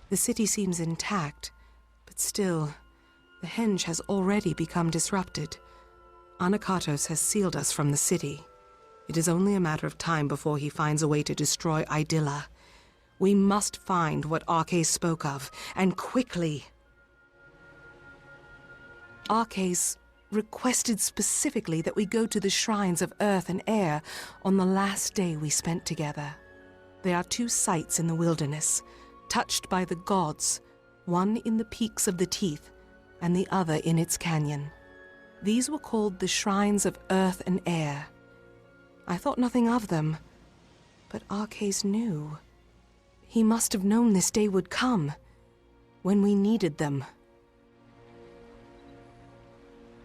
The city seems intact, but still, the henge has already become disrupted. Anakatos has sealed us from the city. It is only a matter of time before he finds a way to destroy Idylla. We must find what Arcais spoke of, and quickly. Arcais requested specifically that we go to the shrines of earth and air on the last day we spent together. There are two sites in the wilderness, touched by the gods, one in the peaks of the Teeth, and the other in its canyon. These were called the Shrines of Earth and Air. I thought nothing of them, but Arcais knew. He must have known this day would come, when we needed them.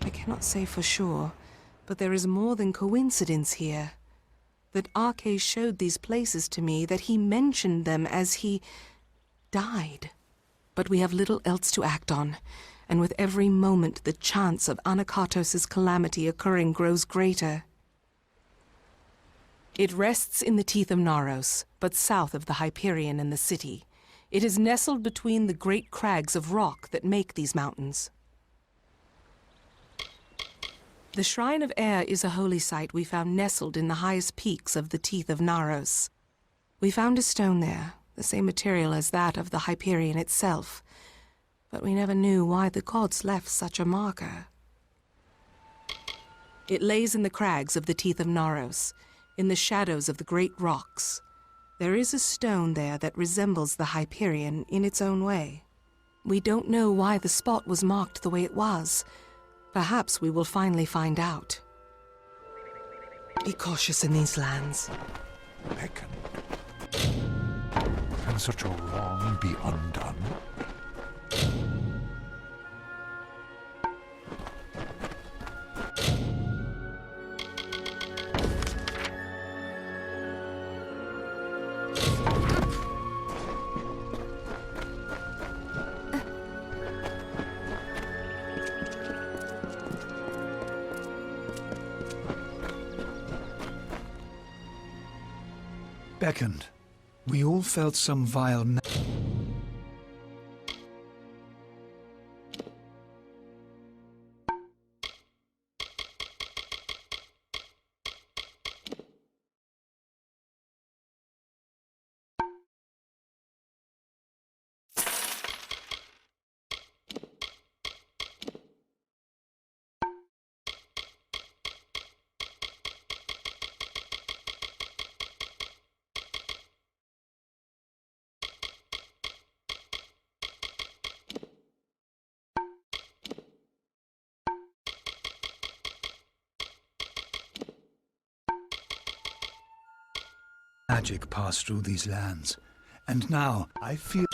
I cannot say for sure, but there is more than coincidence here. That Arcais showed these places to me, that he mentioned them as he died. But we have little else to act on, and with every moment the chance of Anakatos' calamity occurring grows greater. It rests in the Teeth of Naros, but south of the Hyperion and the city. It is nestled between the great crags of rock that make these mountains. The Shrine of Air is a holy site we found nestled in the highest peaks of the Teeth of Naros. We found a stone there, the same material as that of the Hyperion itself, but we never knew why the gods left such a marker. It lays in the crags of the Teeth of Naros, in the shadows of the great rocks. There is a stone there that resembles the Hyperion in its own way. We don't know why the spot was marked the way it was. Perhaps we will finally find out. Be cautious in these lands. Beckon. Can such a wrong be undone? Beckoned. We all felt some vile... magic passed through these lands, and now I feel...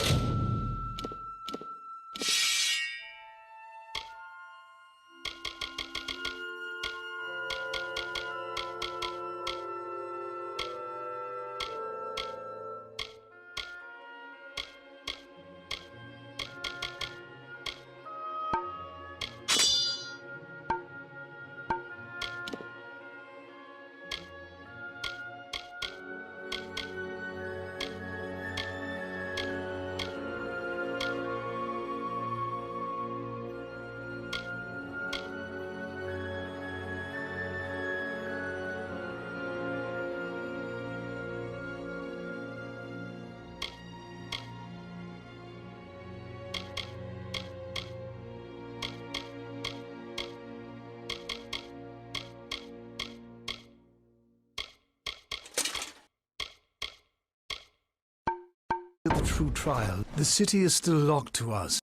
The true trial. The city is still locked to us.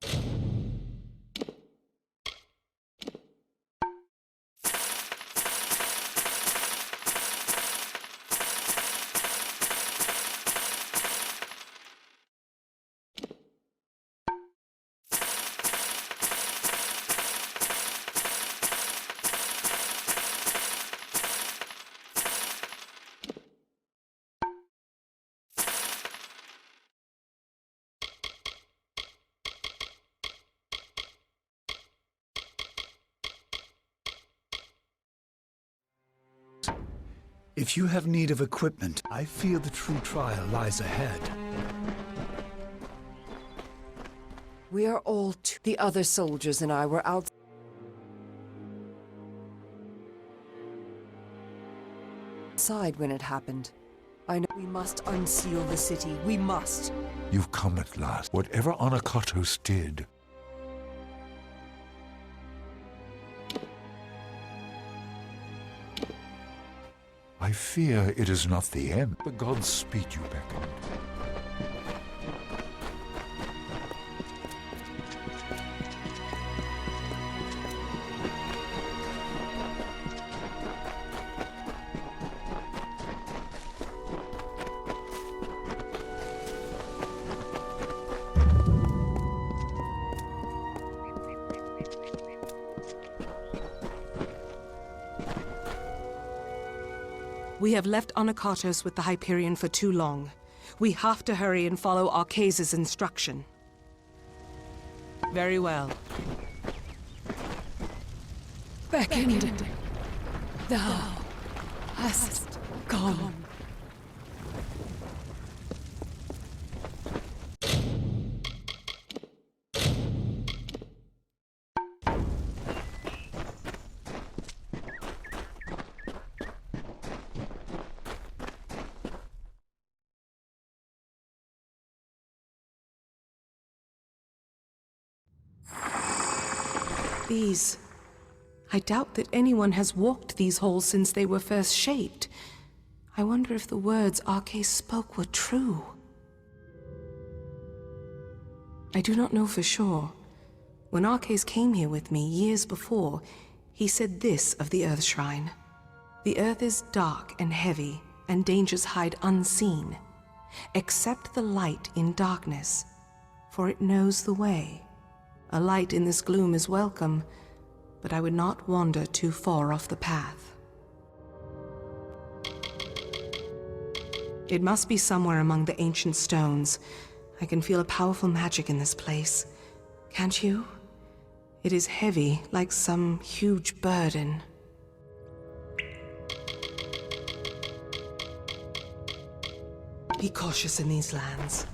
If you have need of equipment, I feel the true trial lies ahead. We are all the other soldiers and I were outside when it happened. I know we must unseal the city. We must. You've come at last. Whatever Anakatos did, I fear it is not the end. The gods speed you beckoned. We have left Anakatos with the Hyperion for too long. We have to hurry and follow Arceus' instruction. Very well. beckoned. Thou hast gone. These... I doubt that anyone has walked these halls since they were first shaped. I wonder if the words Arceus spoke were true. I do not know for sure. When Arceus came here with me years before, he said this of the Earth Shrine. The Earth is dark and heavy, and dangers hide unseen. Accept the light in darkness, for it knows the way. A light in this gloom is welcome, but I would not wander too far off the path. It must be somewhere among the ancient stones. I can feel a powerful magic in this place. Can't you? It is heavy, like some huge burden. Be cautious in these lands.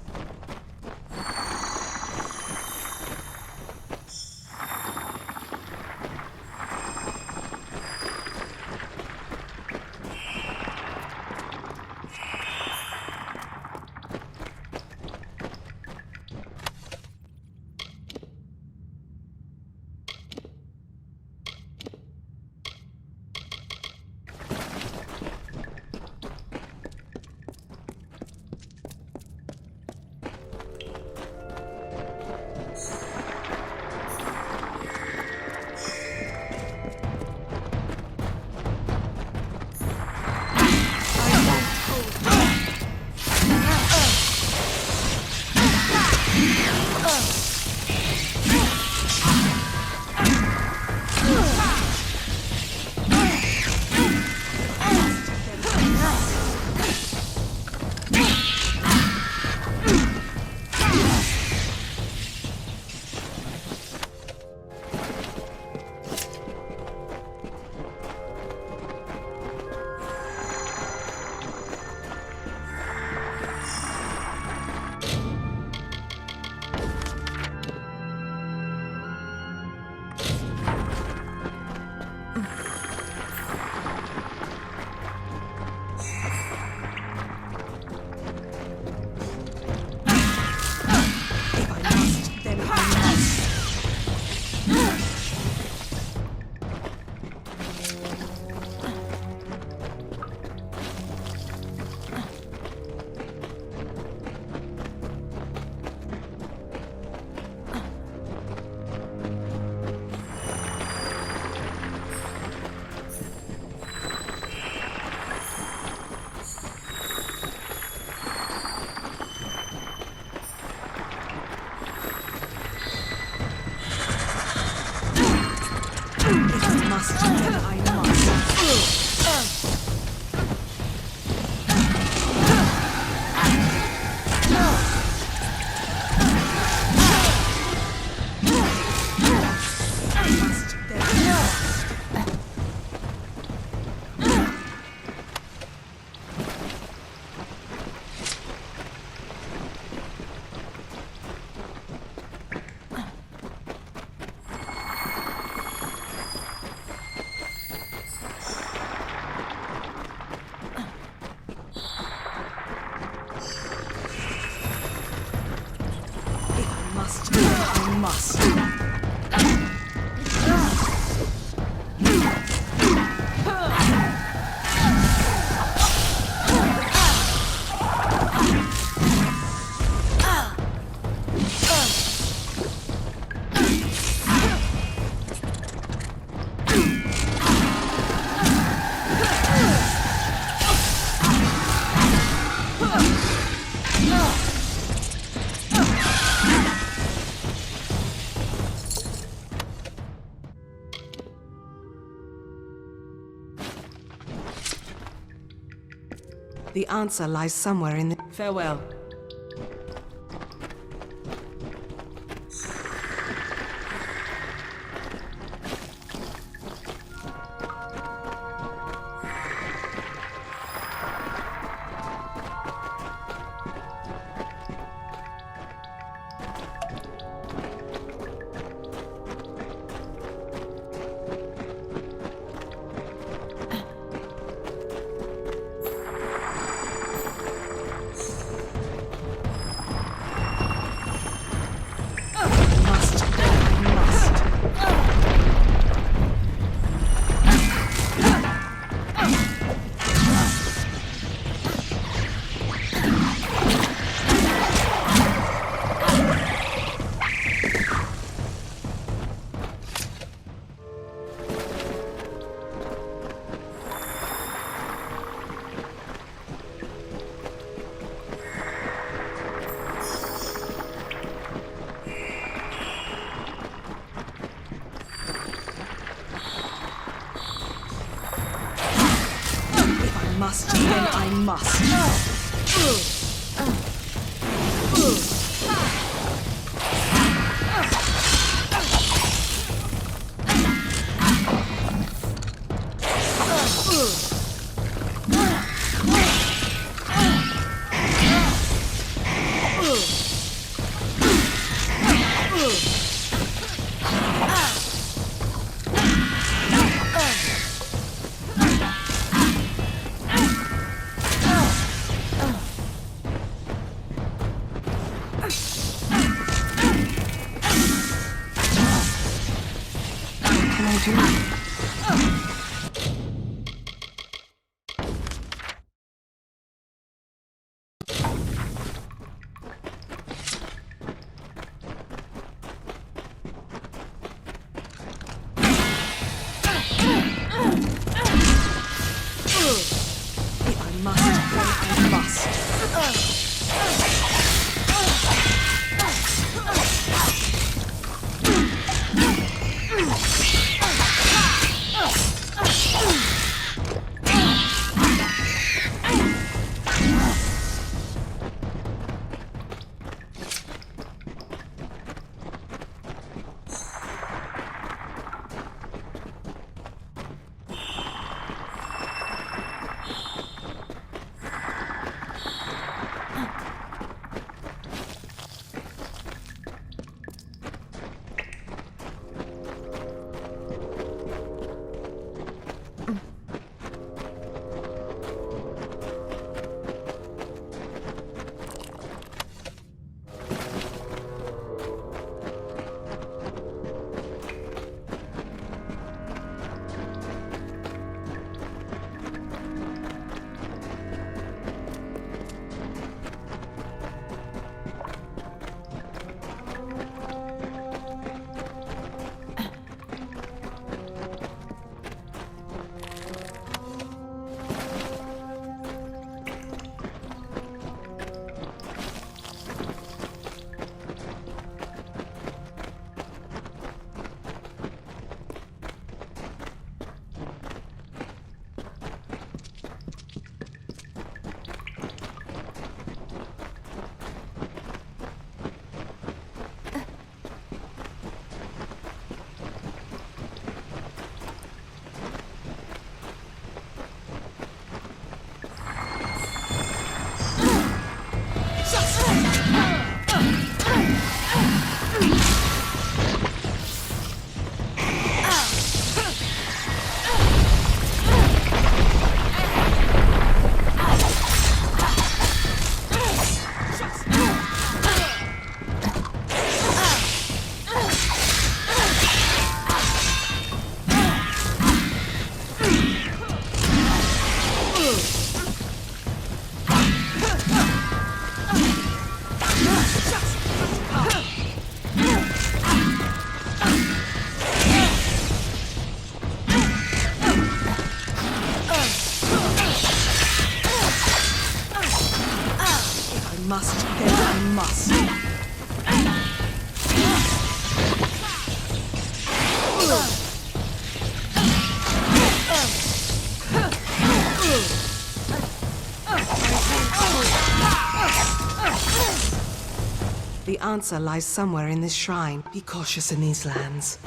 The answer lies somewhere in the... Farewell. Then I must. answer lies somewhere in this shrine. Be cautious in these lands.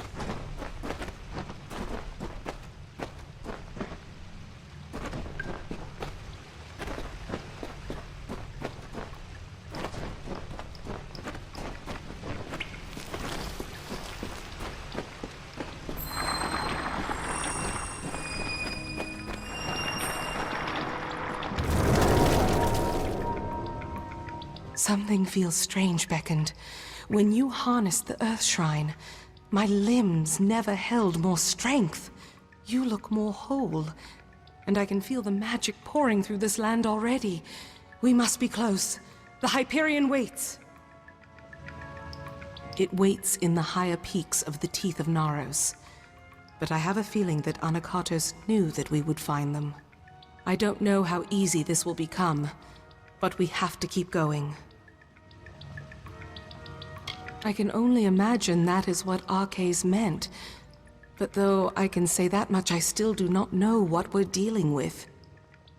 Something feels strange beckoned. When you harnessed the Earth Shrine, my limbs never held more strength. You look more whole, and I can feel the magic pouring through this land already. We must be close. The Hyperion waits. It waits in the higher peaks of the Teeth of Naros. But I have a feeling that Anakatos knew that we would find them. I don't know how easy this will become, but we have to keep going. I can only imagine that is what Arcades meant. But though I can say that much, I still do not know what we're dealing with.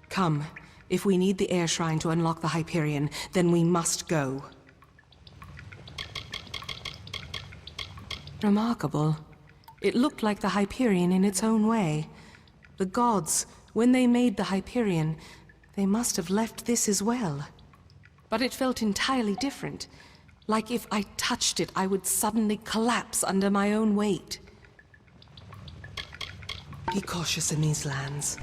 Come, if we need the Air Shrine to unlock the Hyperion, then we must go. Remarkable. It looked like the Hyperion in its own way. The gods, when they made the Hyperion, they must have left this as well. But it felt entirely different. Like if I touched it, I would suddenly collapse under my own weight. Be cautious in these lands.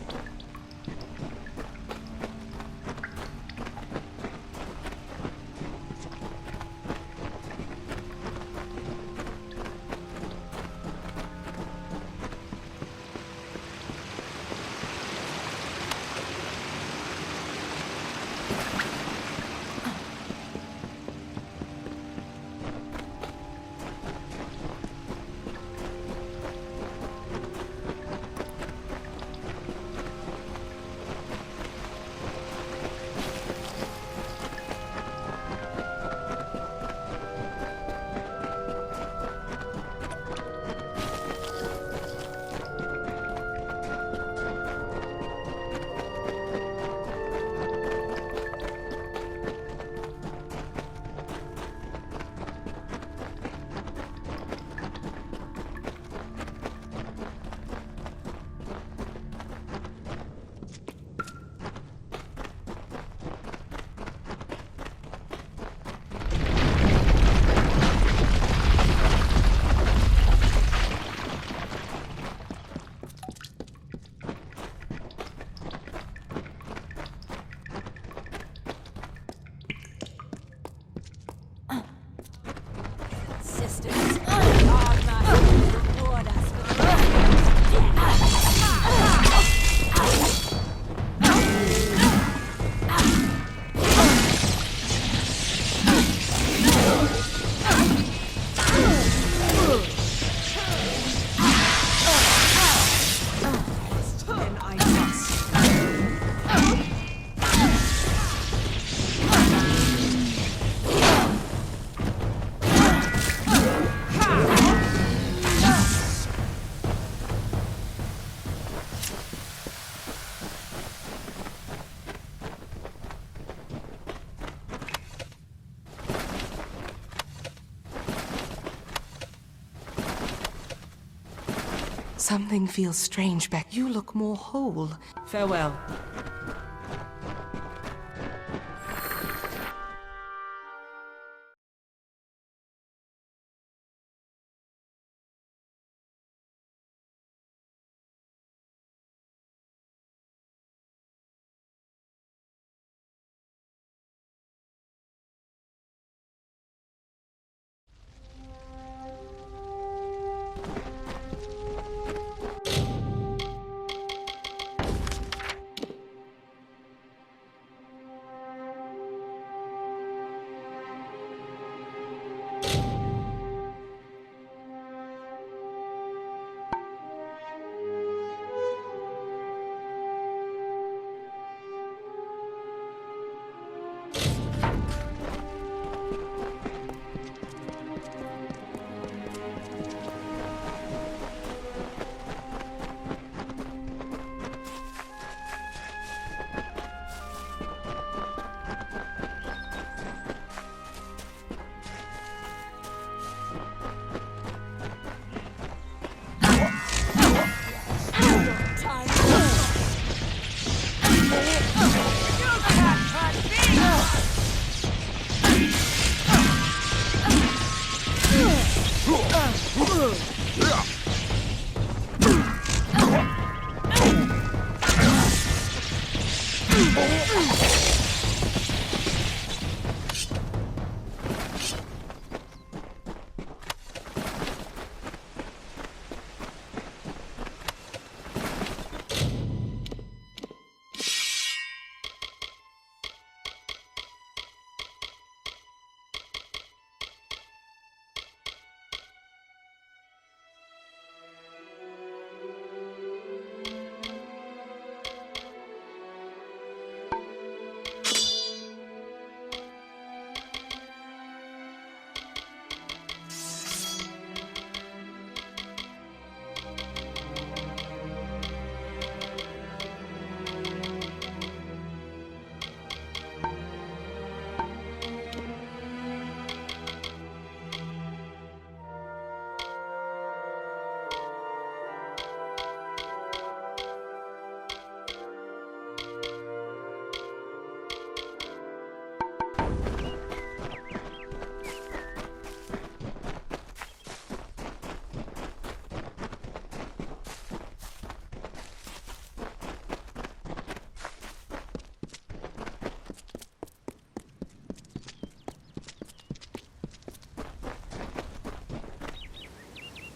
Something feels strange back. You look more whole. Farewell.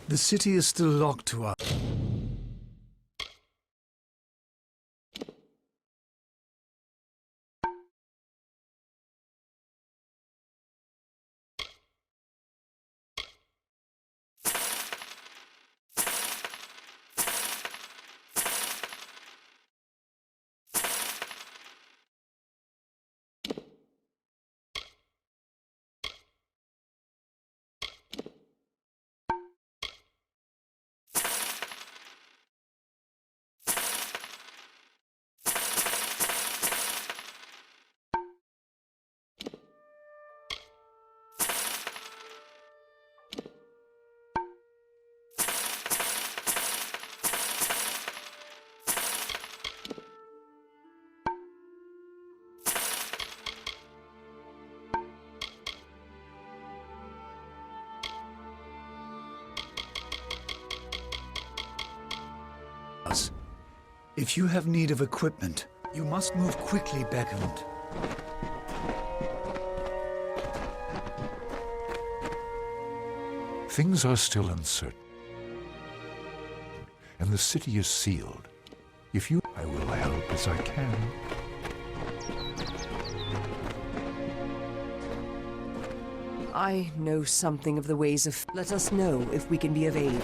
The city is still locked to us. If you have need of equipment, you must move quickly, Beckoned. Things are still uncertain, and the city is sealed. If you, I will help as I can. I know something of the ways of... Let us know if we can be of aid.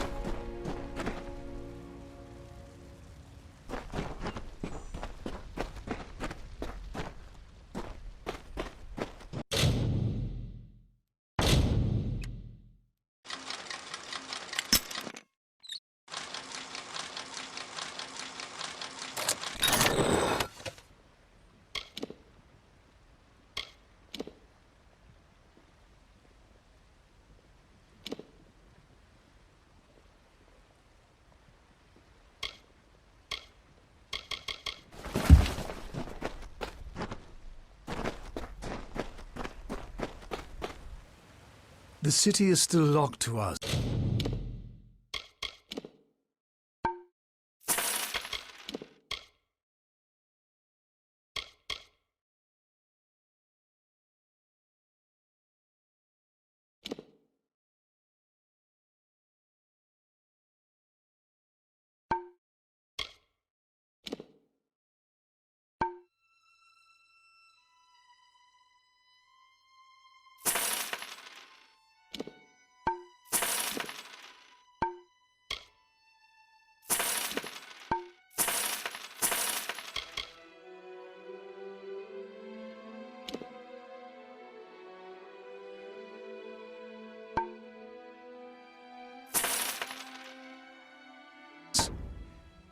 The city is still locked to us.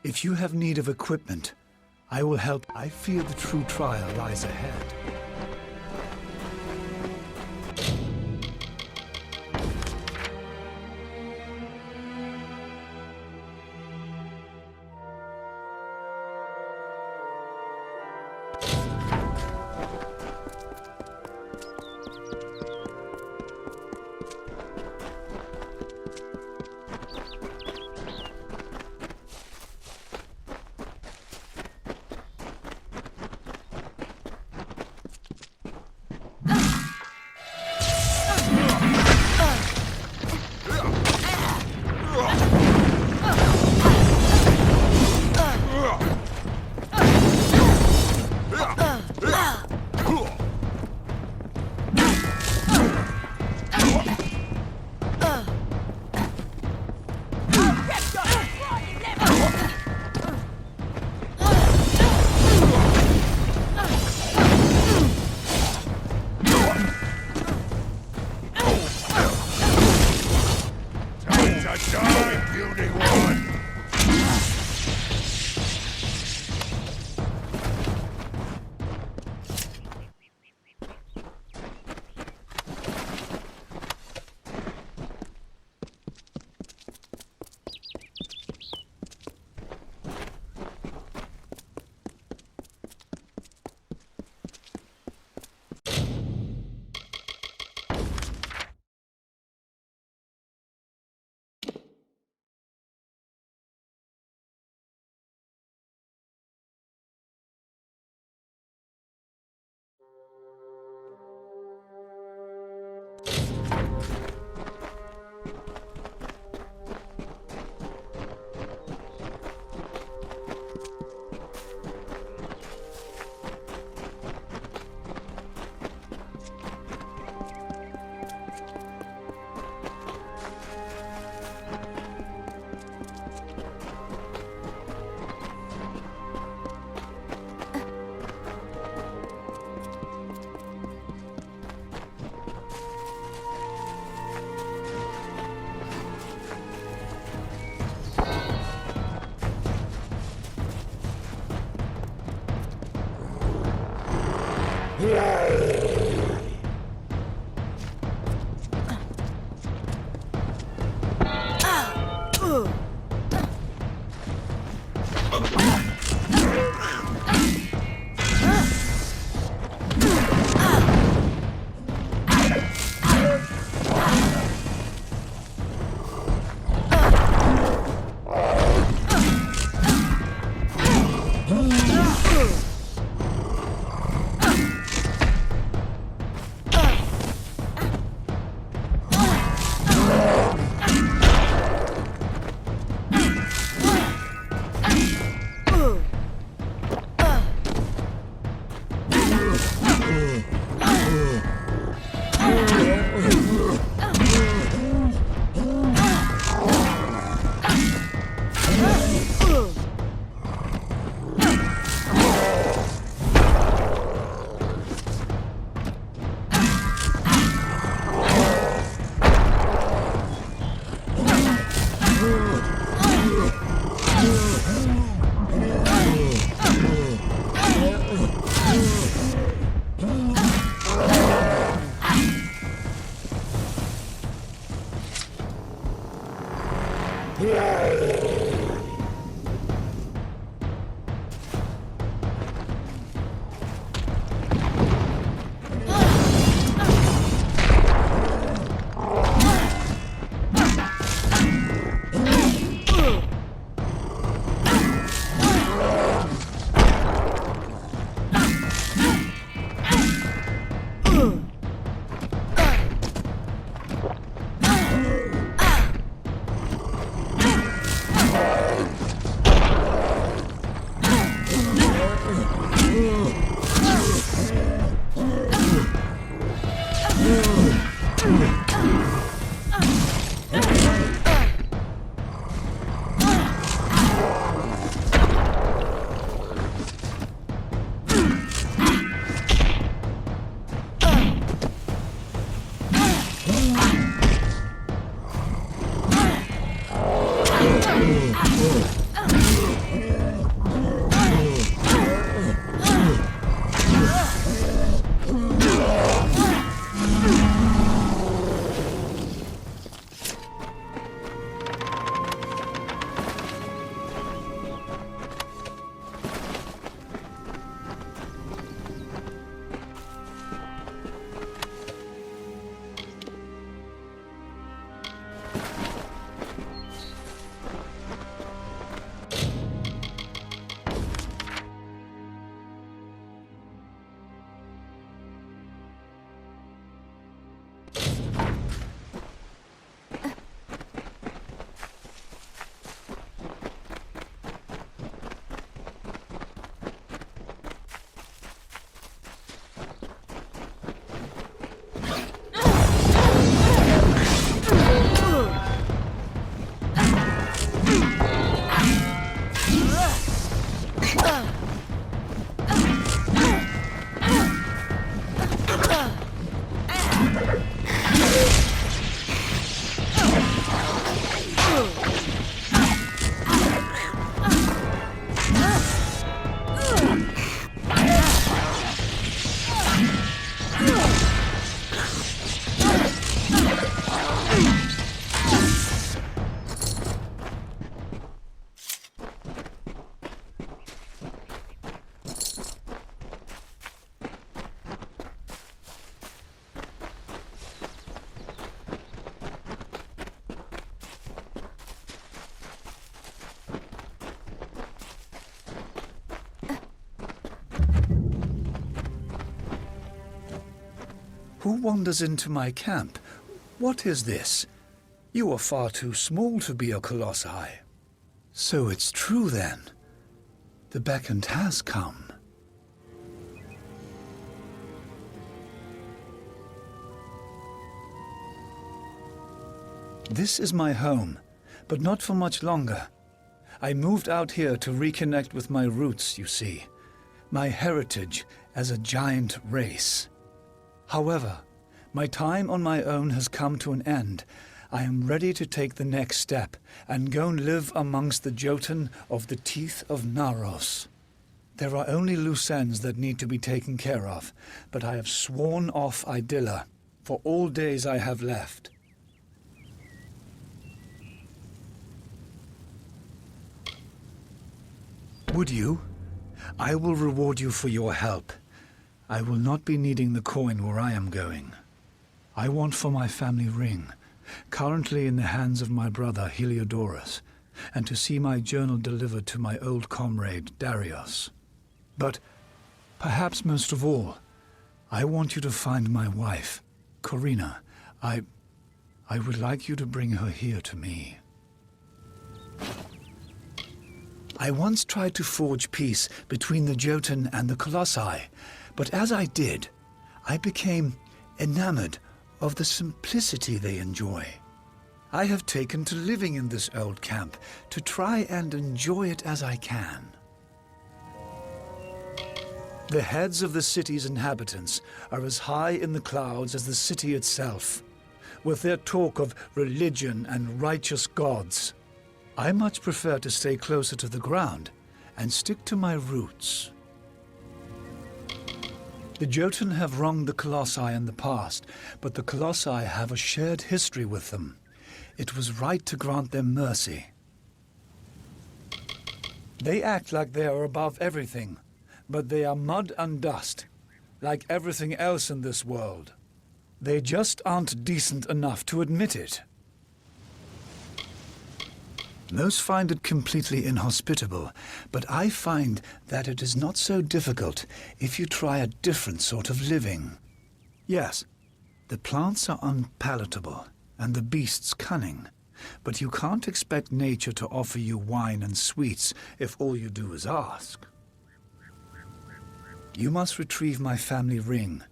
If you have need of equipment, I will help. I fear the true trial lies ahead. Who wanders into my camp? What is this? You are far too small to be a colossi. So it's true then. The Beckoned has come. This is my home, but not for much longer. I moved out here to reconnect with my roots, you see. My heritage as a giant race. However, my time on my own has come to an end. I am ready to take the next step and go and live amongst the Jotun of the Teeth of Naros. There are only loose ends that need to be taken care of, but I have sworn off Idylla for all days I have left. Would you? I will reward you for your help. I will not be needing the coin where I am going. I want for my family ring, currently in the hands of my brother Heliodorus, and to see my journal delivered to my old comrade Darius. But perhaps most of all, I want you to find my wife, Corina. I would like you to bring her here to me. I once tried to forge peace between the Jotun and the Colossi, but as I did, I became enamored of the simplicity they enjoy. I have taken to living in this old camp to try and enjoy it as I can. The heads of the city's inhabitants are as high in the clouds as the city itself, with their talk of religion and righteous gods. I much prefer to stay closer to the ground and stick to my roots. The Jotun have wronged the Colossi in the past, but the Colossi have a shared history with them. It was right to grant them mercy. They act like they are above everything, but they are mud and dust, like everything else in this world. They just aren't decent enough to admit it. Most find it completely inhospitable, but I find that it is not so difficult if you try a different sort of living. Yes, the plants are unpalatable, and the beasts cunning, but you can't expect nature to offer you wine and sweets if all you do is ask. You must retrieve my family ring,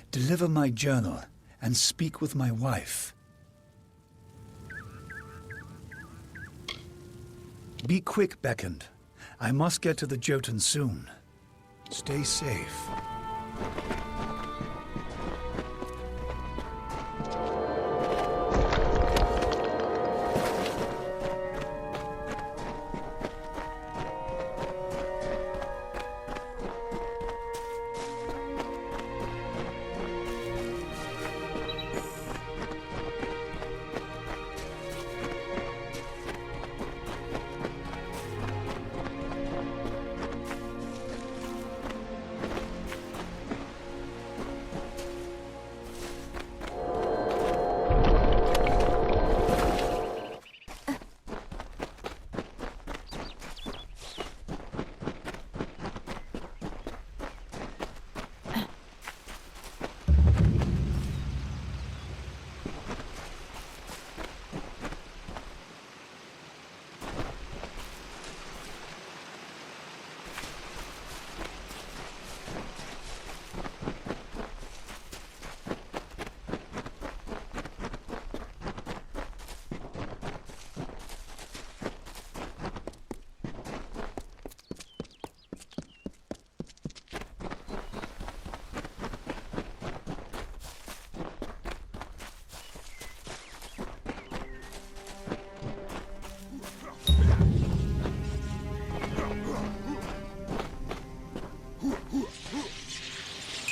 deliver my journal, and speak with my wife. Be quick, Beckoned. I must get to the Jotun soon. Stay safe.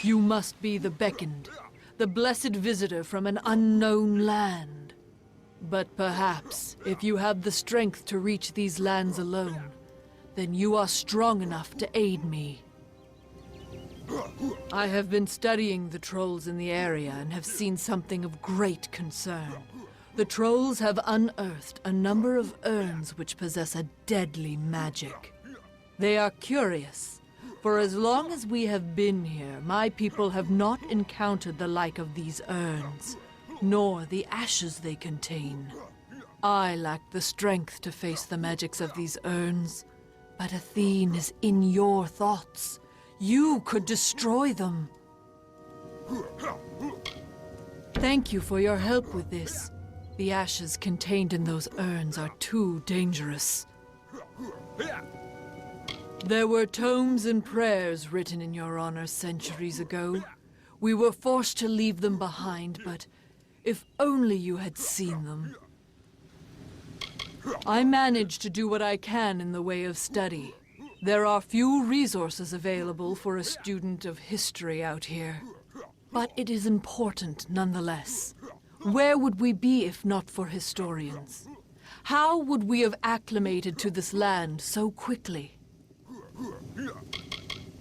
You must be the Beckoned, the blessed visitor from an unknown land. But perhaps, if you have the strength to reach these lands alone, then you are strong enough to aid me. I have been studying the trolls in the area and have seen something of great concern. The trolls have unearthed a number of urns which possess a deadly magic. They are curious. For as long as we have been here, my people have not encountered the like of these urns, nor the ashes they contain. I lack the strength to face the magics of these urns, but Athene is in your thoughts. You could destroy them. Thank you for your help with this. The ashes contained in those urns are too dangerous. There were tomes and prayers written in your honor centuries ago. We were forced to leave them behind, but if only you had seen them. I managed to do what I can in the way of study. There are few resources available for a student of history out here. But it is important nonetheless. Where would we be if not for historians? How would we have acclimated to this land so quickly?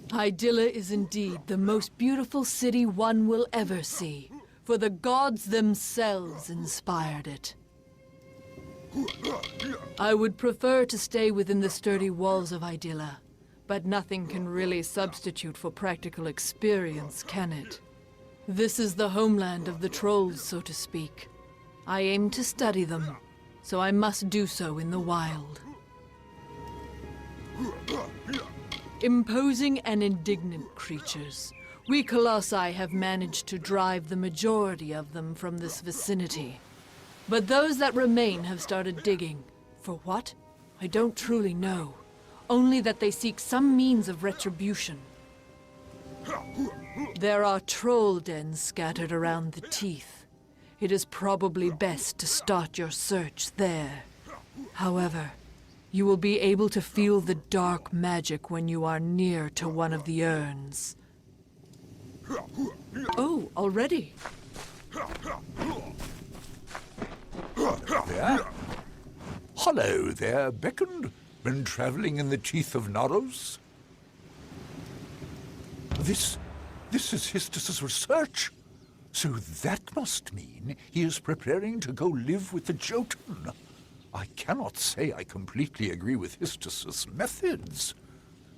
Hydaela is indeed the most beautiful city one will ever see, for the gods themselves inspired it. I would prefer to stay within the sturdy walls of Hydaela, but nothing can really substitute for practical experience, can it? This is the homeland of the trolls, so to speak. I aim to study them, so I must do so in the wild. Imposing and indignant creatures, we Colossi have managed to drive the majority of them from this vicinity. But those that remain have started digging. For what? I don't truly know. Only that they seek some means of retribution. There are troll dens scattered around the Teeth. It is probably best to start your search there. However, you will be able to feel the dark magic when you are near to one of the urns. Oh, already? There? Hello there, Beckoned. Been traveling in the teeth of Naros? This is Histus's research. So that must mean he is preparing to go live with the Jotun. I cannot say I completely agree with Histus's methods,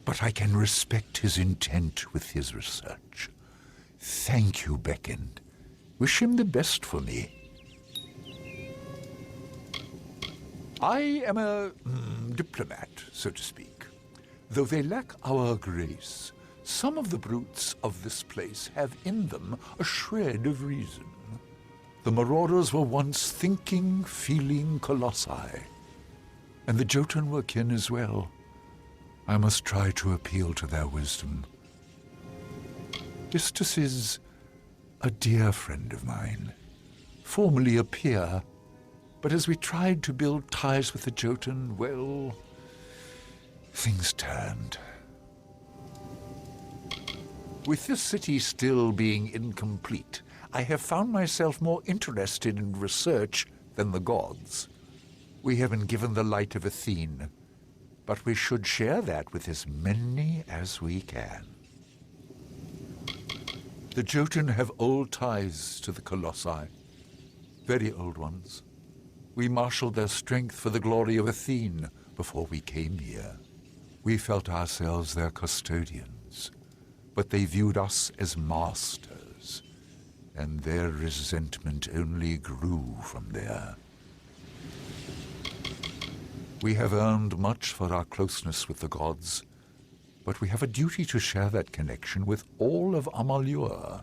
but I can respect his intent with his research. Thank you, Beckoned. Wish him the best for me. I am a diplomat, so to speak. Though they lack our grace, some of the brutes of this place have in them a shred of reason. The marauders were once thinking, feeling colossi, and the Jotun were kin as well. I must try to appeal to their wisdom. Histus is a dear friend of mine, formerly a peer, but as we tried to build ties with the Jotun, well, things turned. With this city still being incomplete, I have found myself more interested in research than the gods. We have been given the light of Athene, but we should share that with as many as we can. The Jotun have old ties to the Colossi, very old ones. We marshaled their strength for the glory of Athene before we came here. We felt ourselves their custodians, but they viewed us as masters, and their resentment only grew from there. We have earned much for our closeness with the gods, but we have a duty to share that connection with all of Amalur.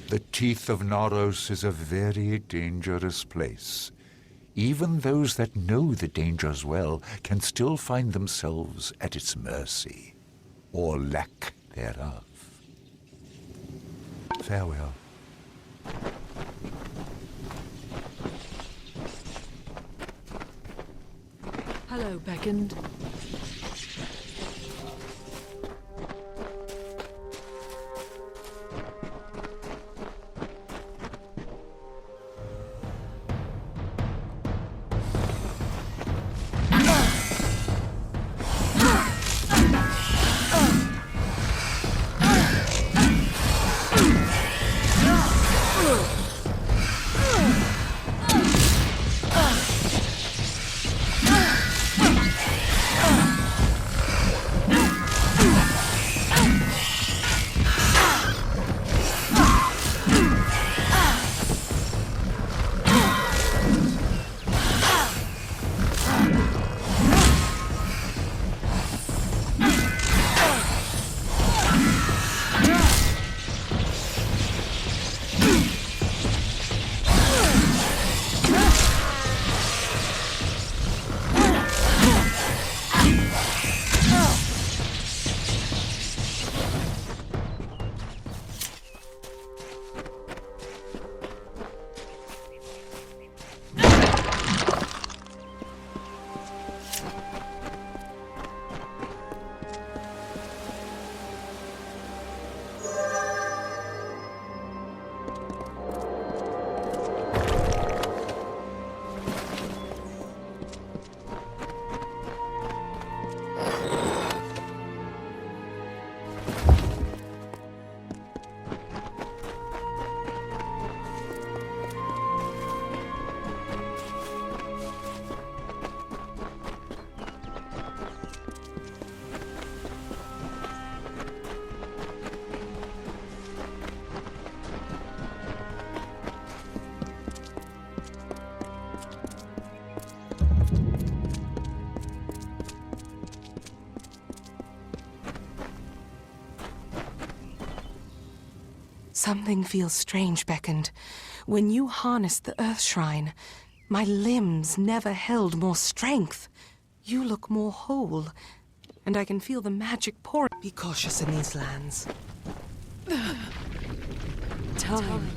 The Teeth of Naros is a very dangerous place. Even those that know the dangers well can still find themselves at its mercy, or lack thereof. Farewell. Hello, Beckoned. Something feels strange beckoned. When you harnessed the Earth Shrine, my limbs never held more strength. You look more whole, and I can feel the magic pouring. Be cautious in these lands. Time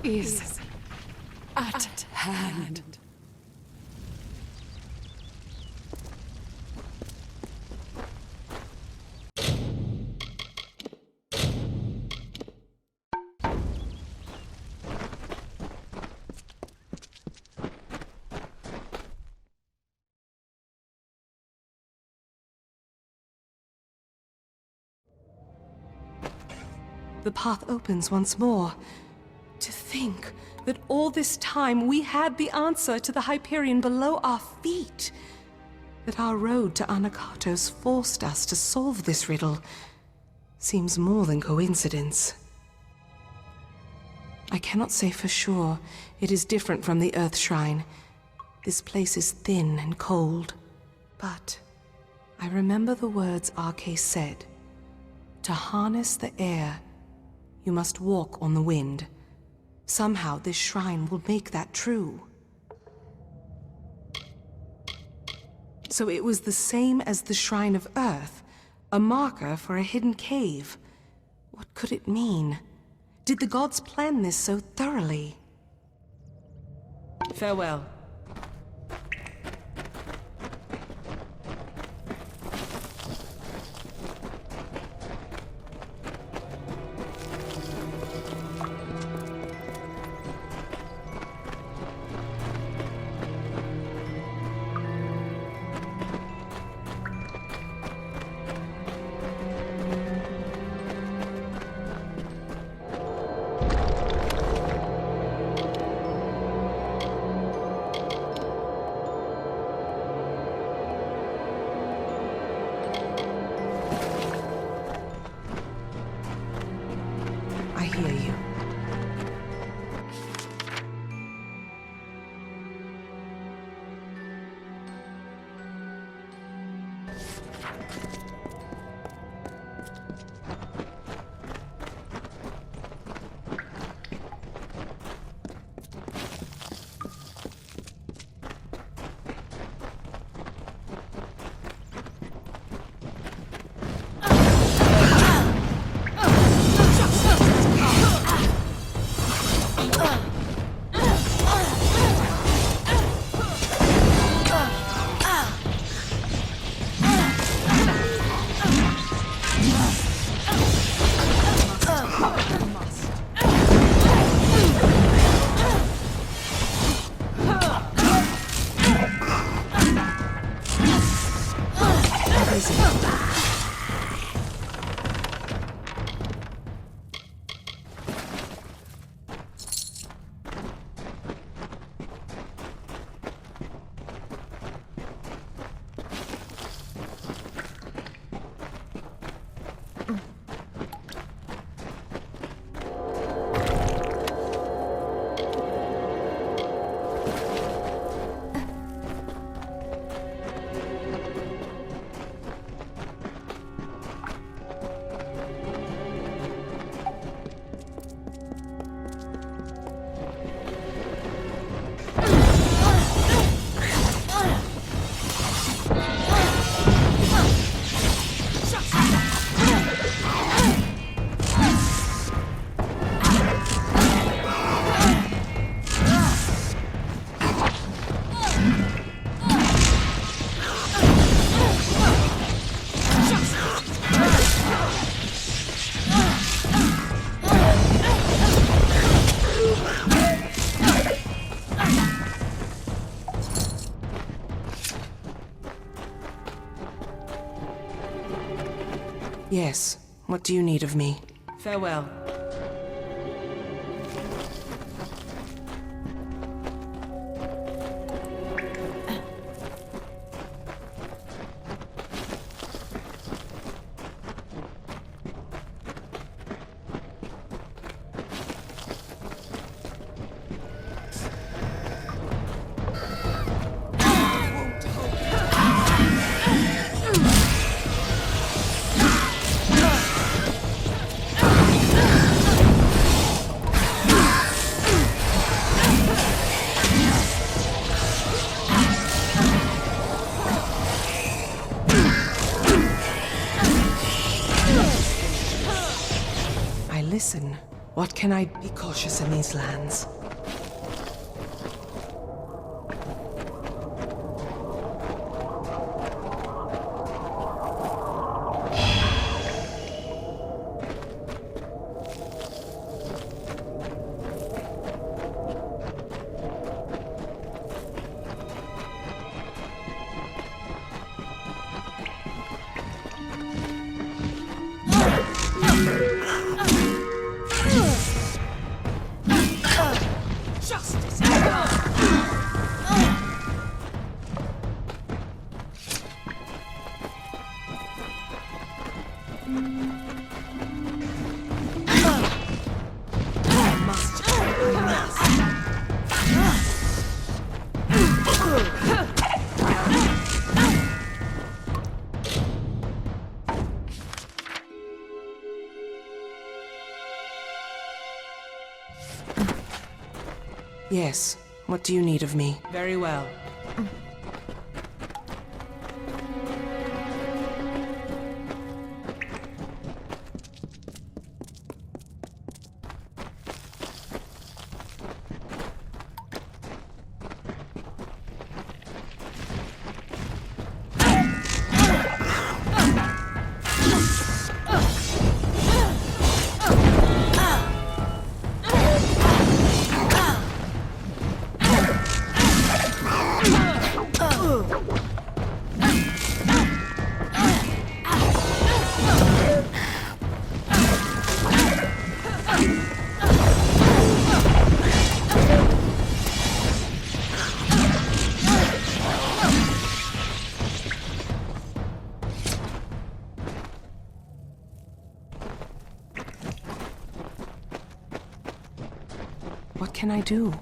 is at hand. The path opens once more. To think that all this time we had the answer to the Hyperion below our feet. That our road to Anakatos forced us to solve this riddle seems more than coincidence. I cannot say for sure it is different from the Earth Shrine. This place is thin and cold. But I remember the words Arke said. To harness the air, you must walk on the wind. Somehow this shrine will make that true. So it was the same as the Shrine of Earth, a marker for a hidden cave. What could it mean? Did the gods plan this so thoroughly? Farewell. I hear you. Yes. What do you need of me? Farewell. listen. What can I be cautious in these lands? Yes. What do you need of me? Very well. What can I do?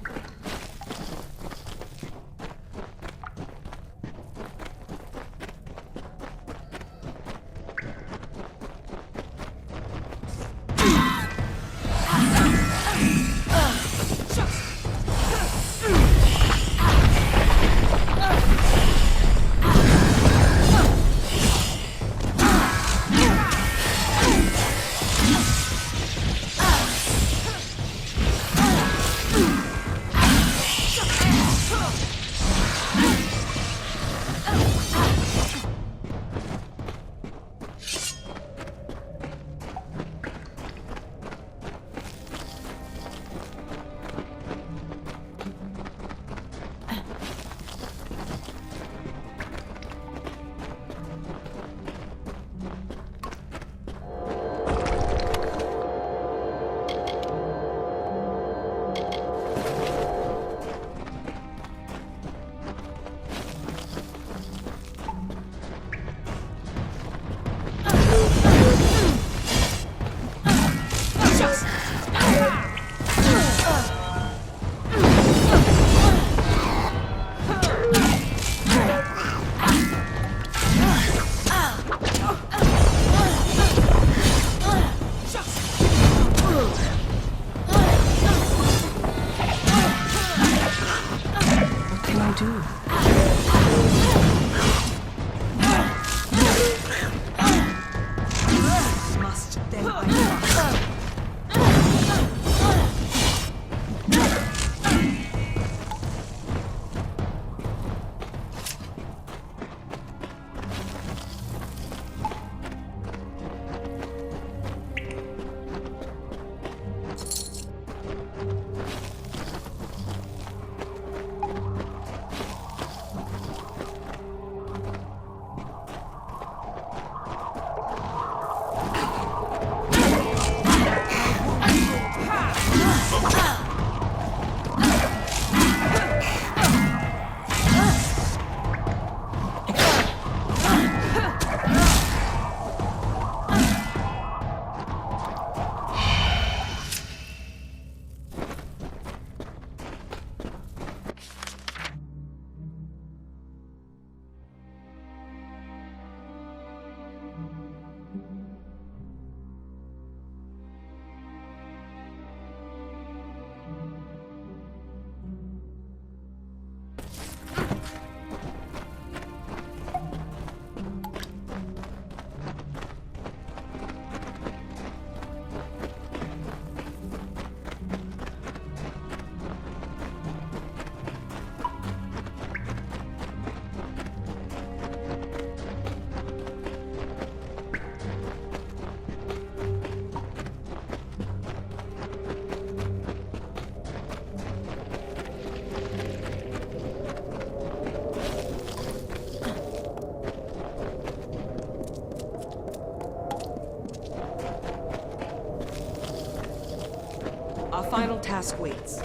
final task waits.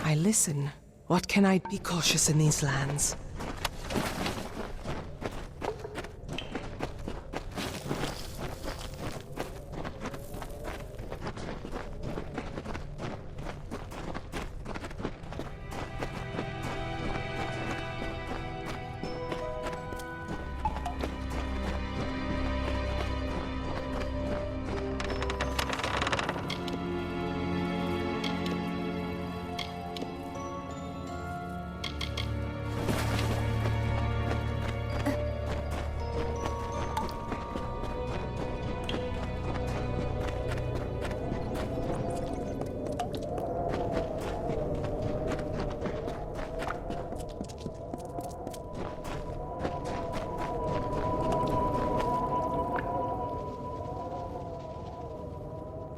I listen. What can I be cautious in these lands?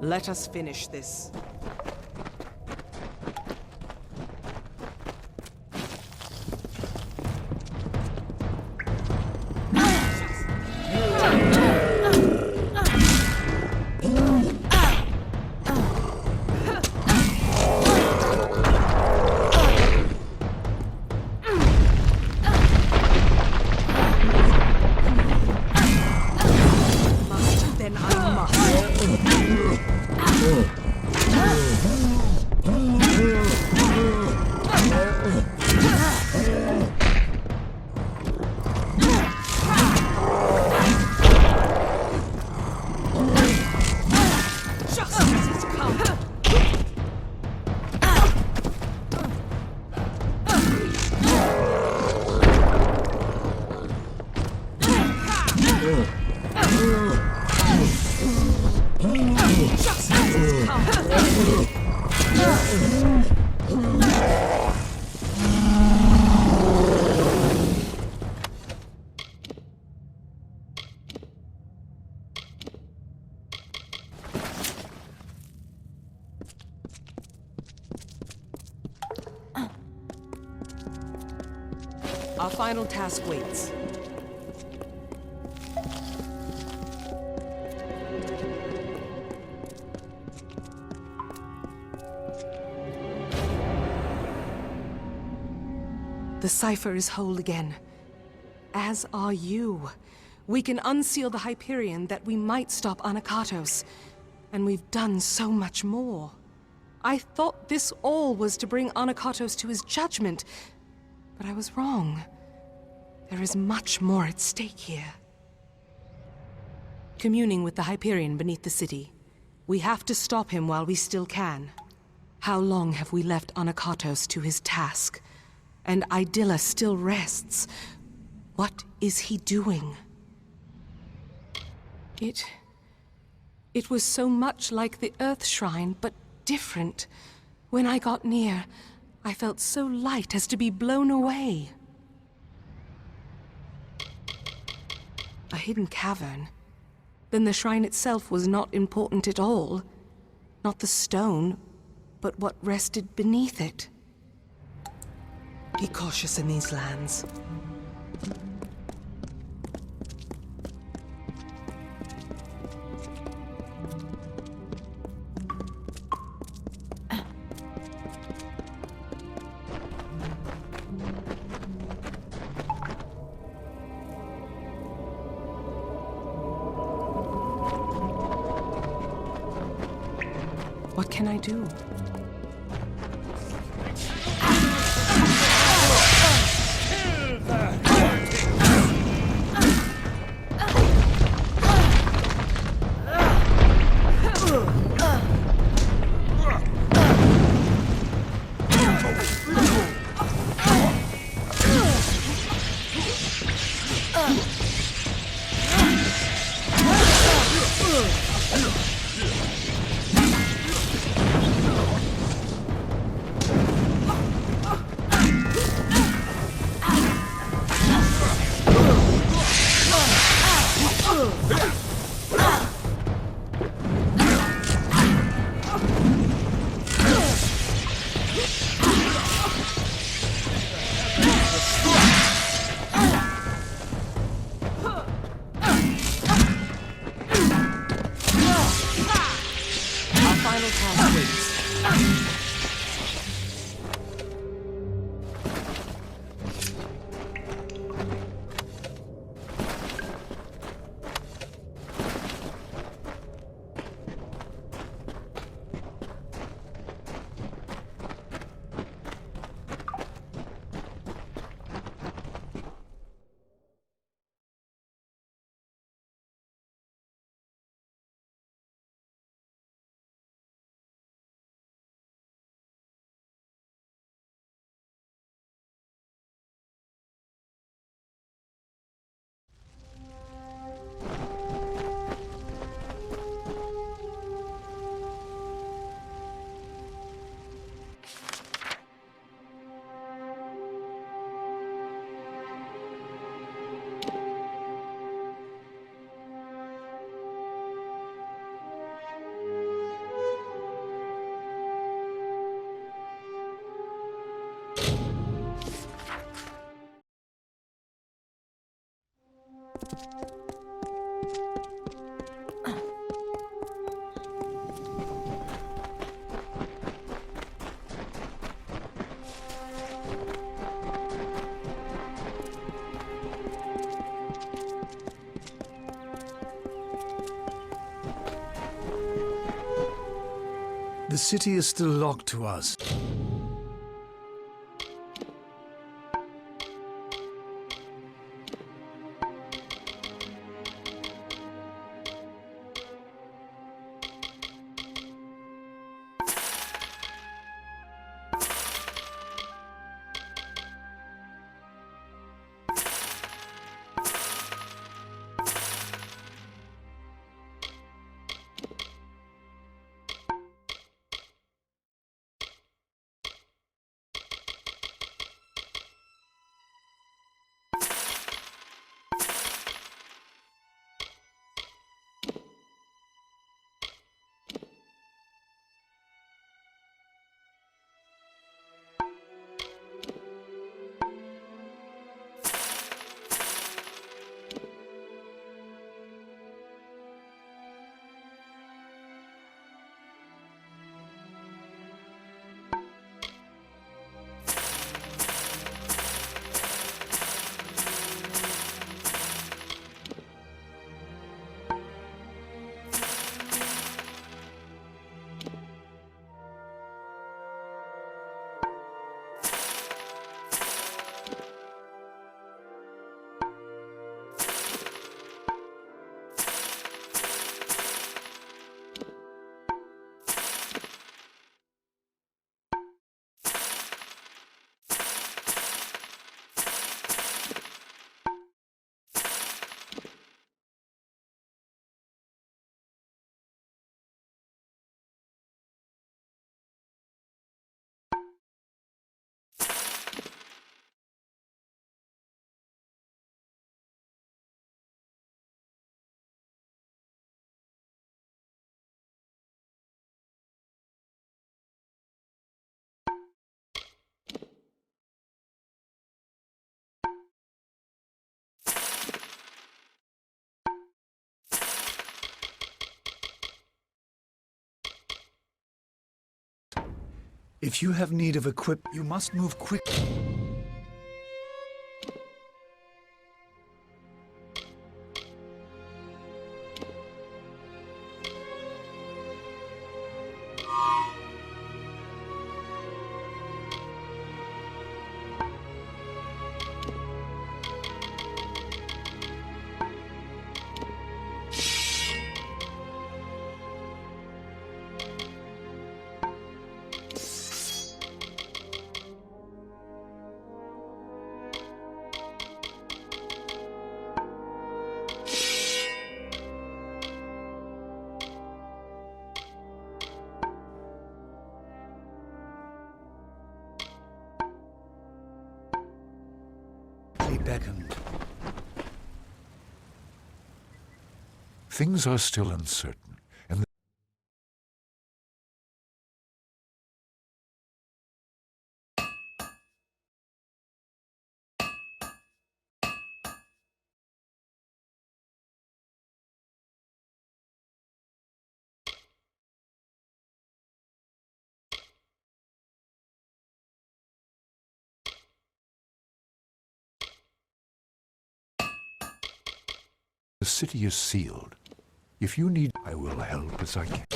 Let us finish this. Then I must. Our final task waits. The cipher is whole again. As are you. We can unseal the Hyperion that we might stop Anakatos. And we've done so much more. I thought this all was to bring Anakatos to his judgment. But I was wrong. There is much more at stake here. Communing with the Hyperion beneath the city. We have to stop him while we still can. How long have we left Anakatos to his task? And Idylla still rests. What is he doing? It was so much like the Earth Shrine, but different. When I got near, I felt so light as to be blown away. A hidden cavern. Then the shrine itself was not important at all. Not the stone, but what rested beneath it. Be cautious in these lands. What can I do? final task waits. The city is still locked to us. If you have need of equipment, you must move quickly. Beckoned. Things are still uncertain. The city is sealed. If you need, I will help as I can.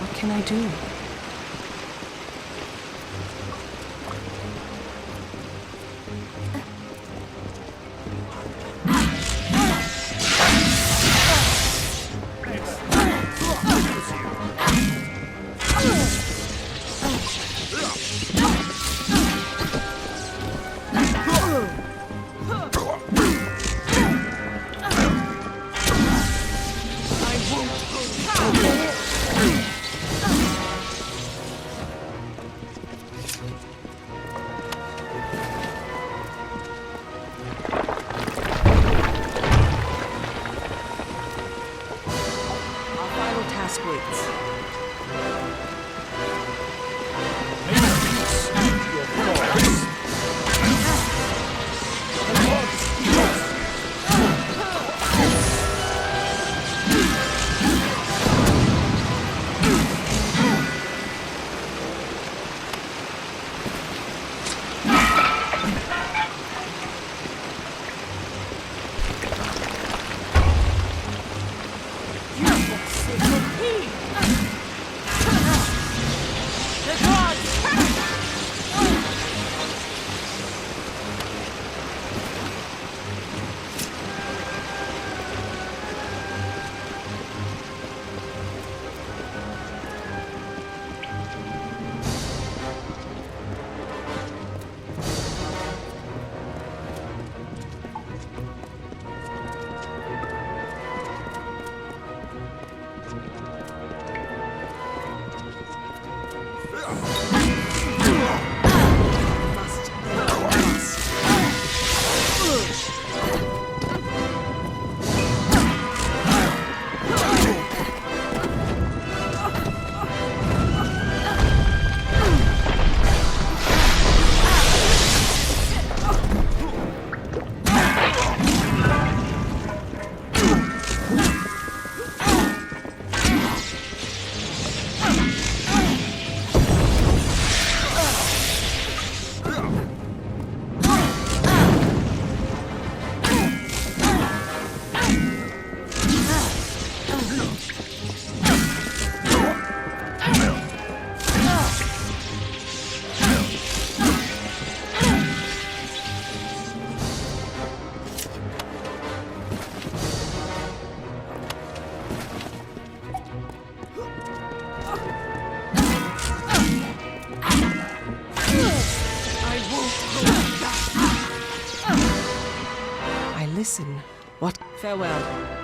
What can I do? Listen. What? Farewell.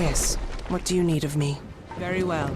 Yes. What do you need of me? Very well.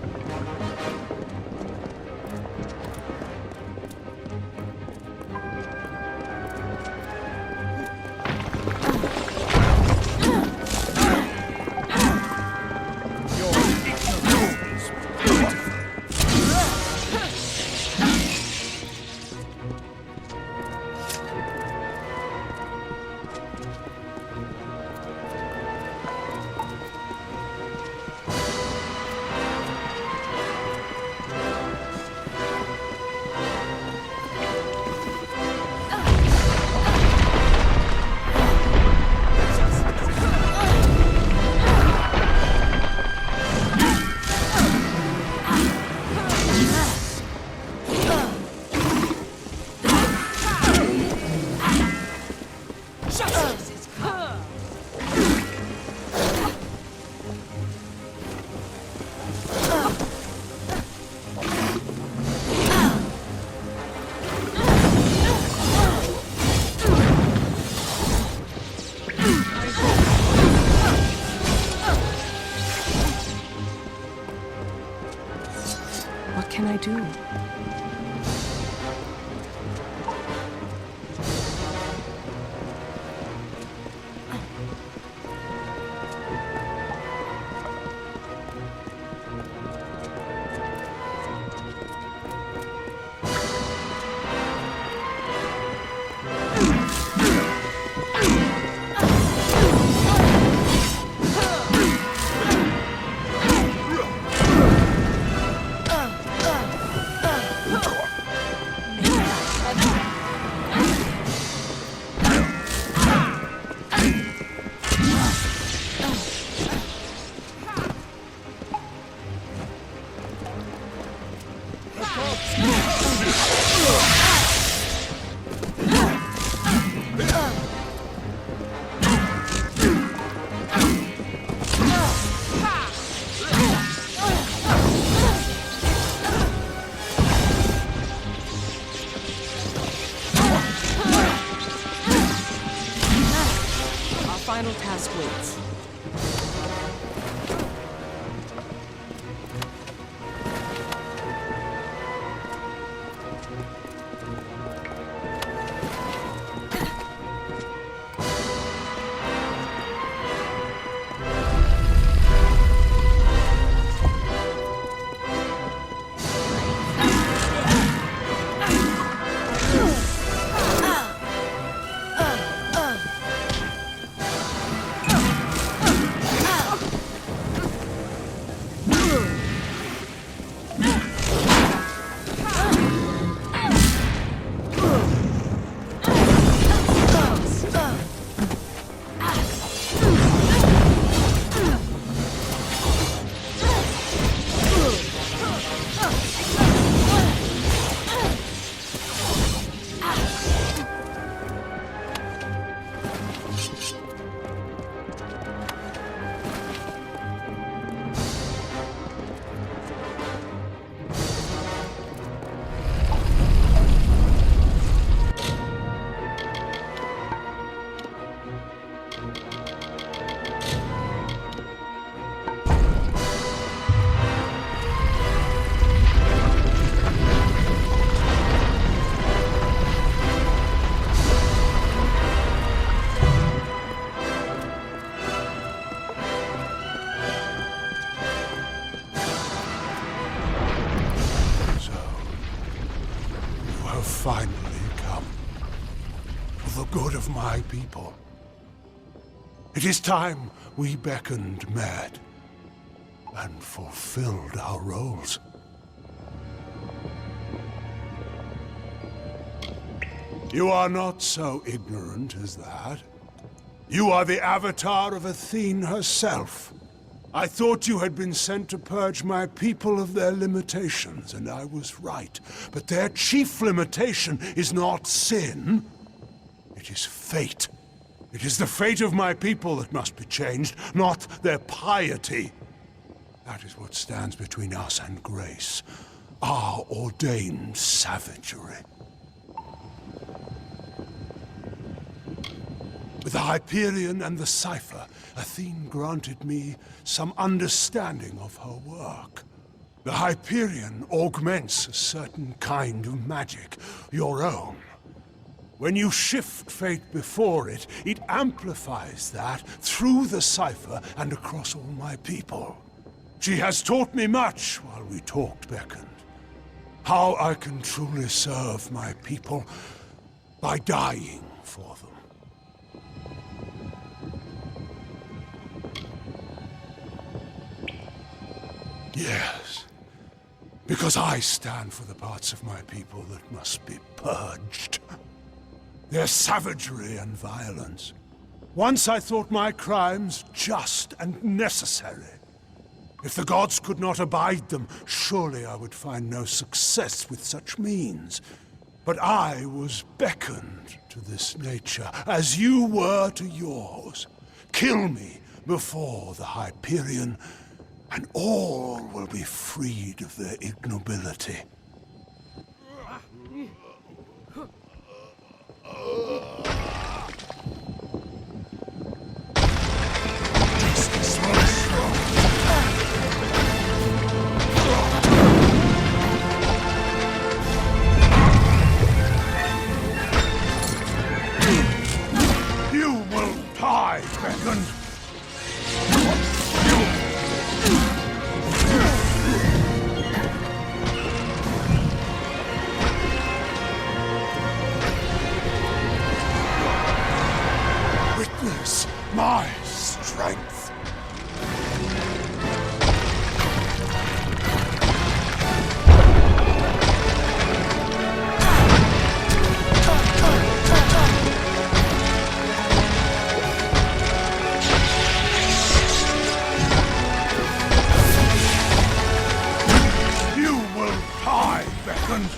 What can I do? Final task waits. Finally come for the good of my people. It is time we beckoned mad and fulfilled our roles. You are not so ignorant as that. You are the avatar of Athene herself. I thought you had been sent to purge my people of their limitations, and I was right. But their chief limitation is not sin. It is fate. It is the fate of my people that must be changed, not their piety. That is what stands between us and grace, our ordained savagery. With the Hyperion and the cipher, Athene granted me some understanding of her work. The Hyperion augments a certain kind of magic, your own. When you shift fate before it, it amplifies that through the cipher and across all my people. She has taught me much while we talked, beckoned. How I can truly serve my people by dying for them. Yes, because I stand for the parts of my people that must be purged. Their savagery and violence. Once I thought my crimes just and necessary. If the gods could not abide them, surely I would find no success with such means. But I was beckoned to this nature, as you were to yours. Kill me before the Hyperion, and all will be freed of their ignobility. You will die, beckoned. Witness my strength. You will die, beckoned.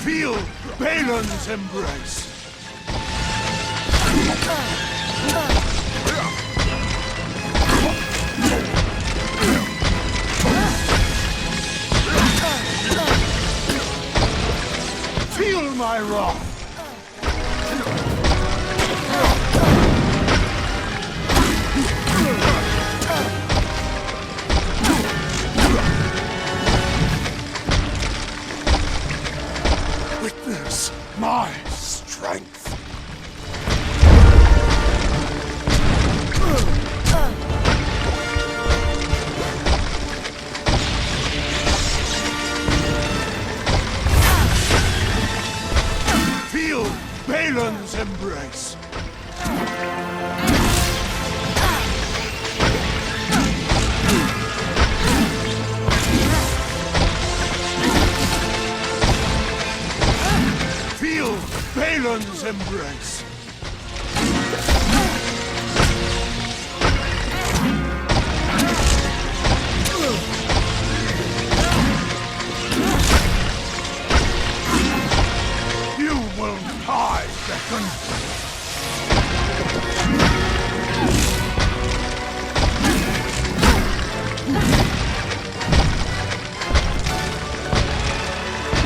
Feel Balin's embrace. Feel my wrath. Witness my strength. Feel Balin's embrace. Feel Balin's embrace. You will die, beckoned.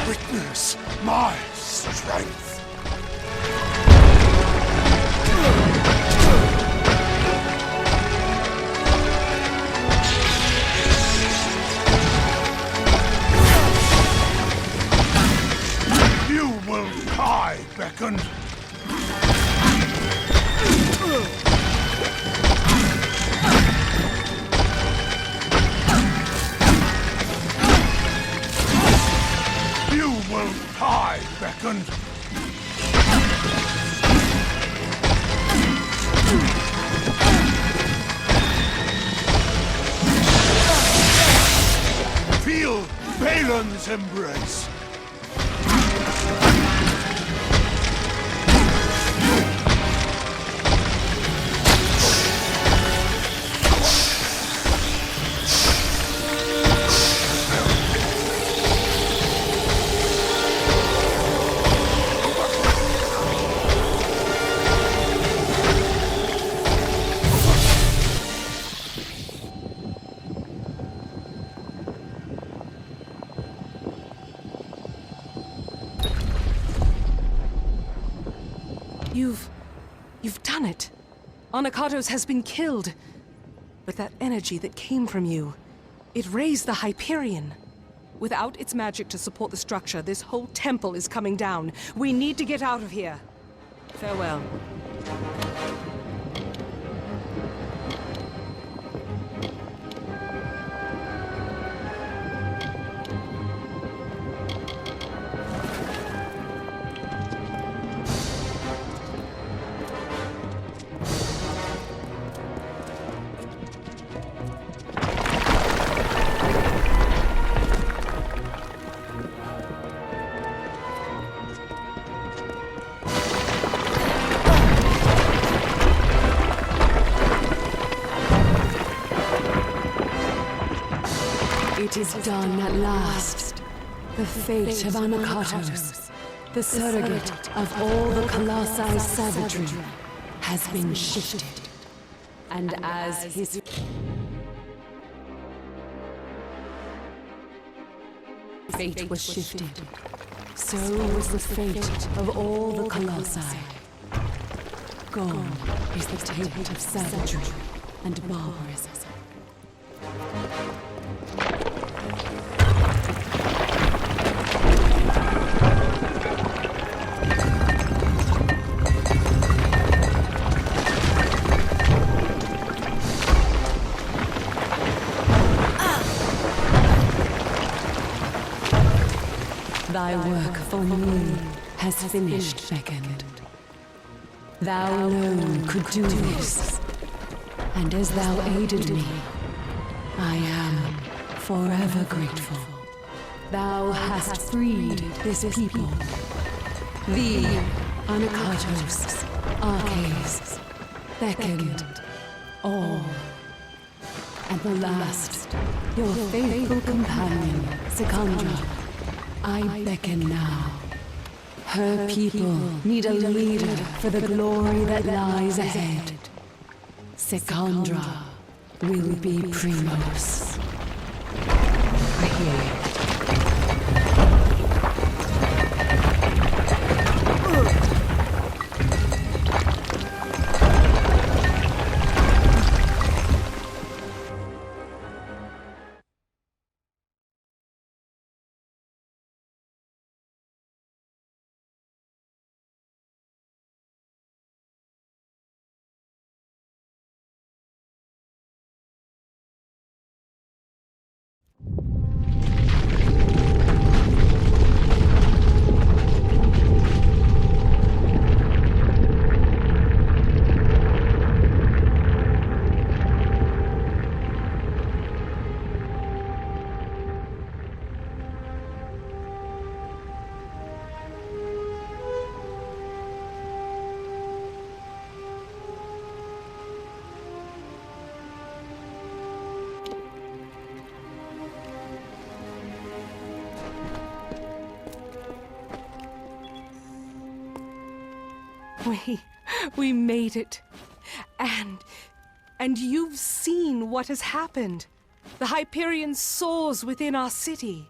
Witness my strength. You will die, beckoned. You will die, beckoned. Feel Balin's embrace. Anakatos has been killed. But that energy that came from you, it raised the Hyperion. Without its magic to support the structure, this whole temple is coming down. We need to get out of here. Farewell. It is done at last. The fate of Anakatos, the surrogate of all the Colossi savagery, has been shifted. And as his fate was shifted, so was the fate of all the Colossi. Gone is the taint of savagery and barbarism. Thy work for me has finished, Beckoned. Thou alone could do this, and as thou aided me, I am forever grateful. Thou hast freed this people. Thee, Anakatos, Arches, Beckoned, all. And the last, your faithful companion, Secondra. I beckon now. Her people need a leader for the glory that lies ahead. Secondra will be Primos. I hear you. We made it. And you've seen what has happened. The Hyperion soars within our city.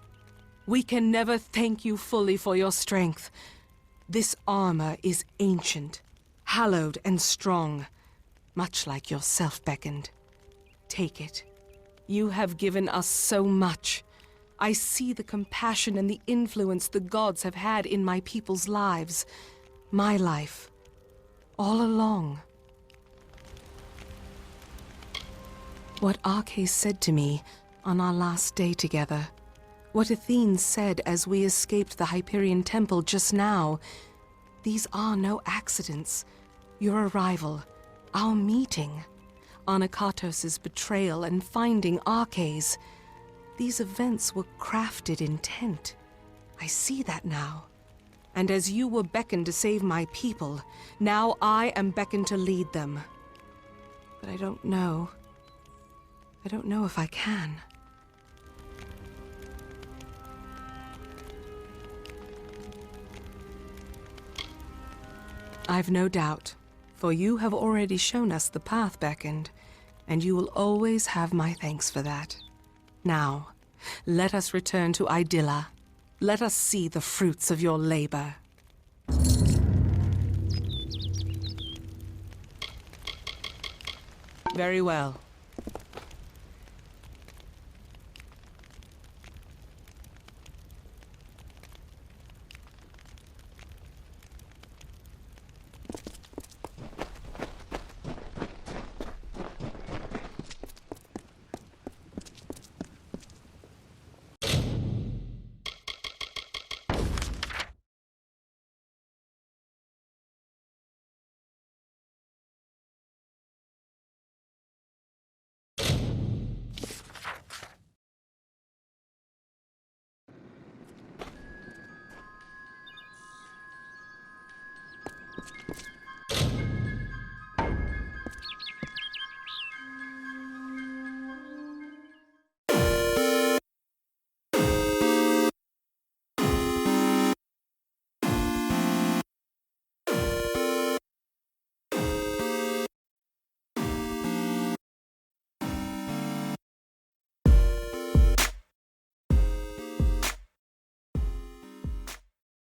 We can never thank you fully for your strength. This armor is ancient, hallowed and strong, much like yourself, Beckoned. Take it. You have given us so much. I see the compassion and the influence the gods have had in my people's lives. My life. All along. What Arches said to me on our last day together, what Athene said as we escaped the Hyperion Temple just now, these are no accidents. Your arrival, our meeting, Anakatos' betrayal and finding Arches, these events were crafted intent. I see that now. And as you were beckoned to save my people, now I am beckoned to lead them. But I don't know. I don't know if I can. I've no doubt, for you have already shown us the path, Beckoned, and you will always have my thanks for that. Now, let us return to Idylla. Let us see the fruits of your labor. Very well.